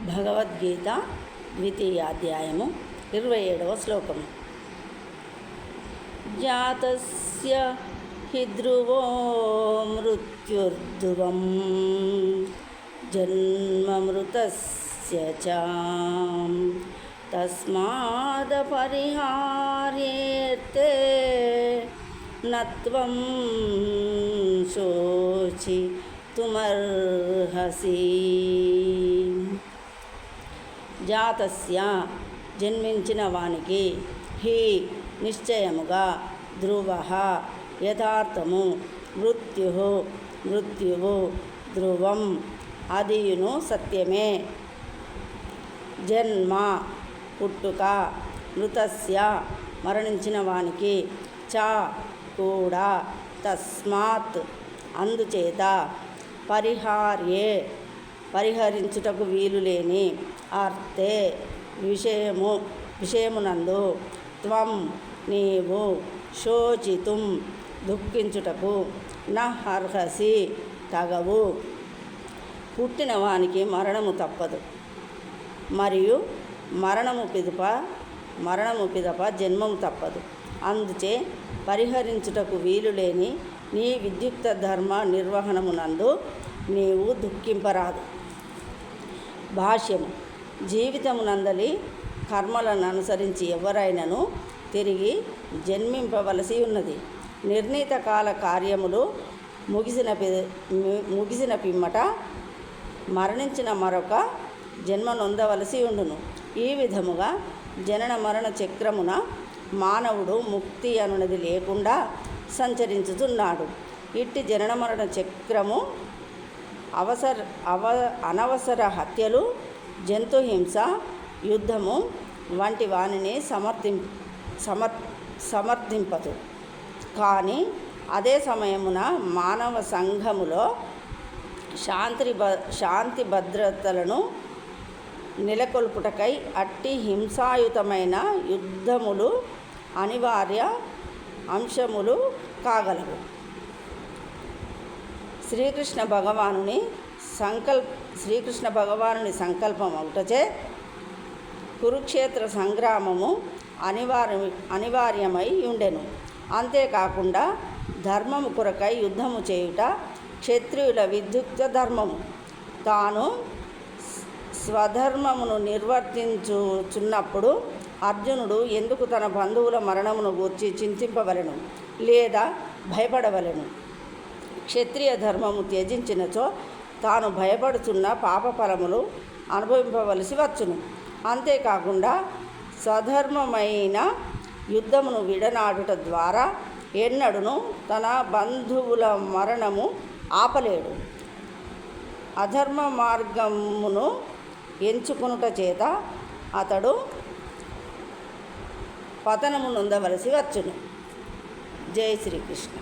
భగవద్గీత ద్వితీయ అధ్యాయము 27వ శ్లోకము. జాతస్య హి ధ్రువో మృత్యుర్ధ్రువం జన్మమృతస్య చ తస్మాదపరిహార్యేతే నత్వం శోచితుమర్హసి. జాతస్య జన్మించిన వానికి హి నిశ్చయముగా ధ్రువః యథార్థము మృత్యువు ధ్రువం అదియును సత్యమే జన్మ పుట్టుక మృతస్య మరణించిన వానికి చ కూడా తస్మాత్ అందుచేత పరిహరించుటకు వీలులేని అర్థే విషయమునందు త్వం నీవు శోచితుం దుఃఖించుటకు నర్హసి తగవు. పుట్టిన వానికి మరణము తప్పదు, మరియు మరణము పిదప జన్మము తప్పదు. అందుచే పరిహరించుటకు వీలులేని నీ విద్యుక్త ధర్మ నిర్వహణమునందు నీవు దుఃఖింపరాదు. భాష్యము. జీవితమునందలి కర్మలను అనుసరించి ఎవరైనను తిరిగి జన్మింపవలసి ఉన్నది. నిర్ణీత కాల కార్యములు ముగిసిన పిమ్మట మరణించిన మరొక జన్మ నొందవలసి ఉండును. ఈ విధముగా జనన మరణ చక్రమున మానవుడు ముక్తి అనునది లేకుండా సంచరించుతున్నాడు. ఇట్టి జనన మరణ చక్రము అనవసర హత్యలు, జంతుహింస, యుద్ధము వంటి వానిని సమర్థింపదు. కానీ అదే సమయమున మానవ సంఘములో శాంతి భద్రతలను నెలకొల్పుటకై అట్టి హింసాయుతమైన యుద్ధములు అనివార్య అంశములు కాగలవు. శ్రీకృష్ణ భగవానుని సంకల్పం అవుటచే కురుక్షేత్ర సంగ్రామము అనివార్యమై ఉండెను. అంతేకాకుండా ధర్మము కొరకై యుద్ధము చేయుట క్షత్రియుల విద్యుక్త ధర్మము. తాను స్వధర్మమును నిర్వర్తించుచున్నప్పుడు అర్జునుడు ఎందుకు తన బంధువుల మరణమును గూర్చి చింతింపవలెను లేదా భయపడవలెను? క్షత్రియ ధర్మము త్యజించినచో తాను భయపడుతున్న పాపఫలములు అనుభవింపవలసి వచ్చును. అంతేకాకుండా స్వధర్మమైన యుద్ధమును విడనాడుట ద్వారా ఎన్నడూను తన బంధువుల మరణము ఆపలేడు. అధర్మ మార్గమును ఎంచుకొనుట చేత అతడు పతనము నొందవలసి వచ్చును. జై శ్రీకృష్ణ.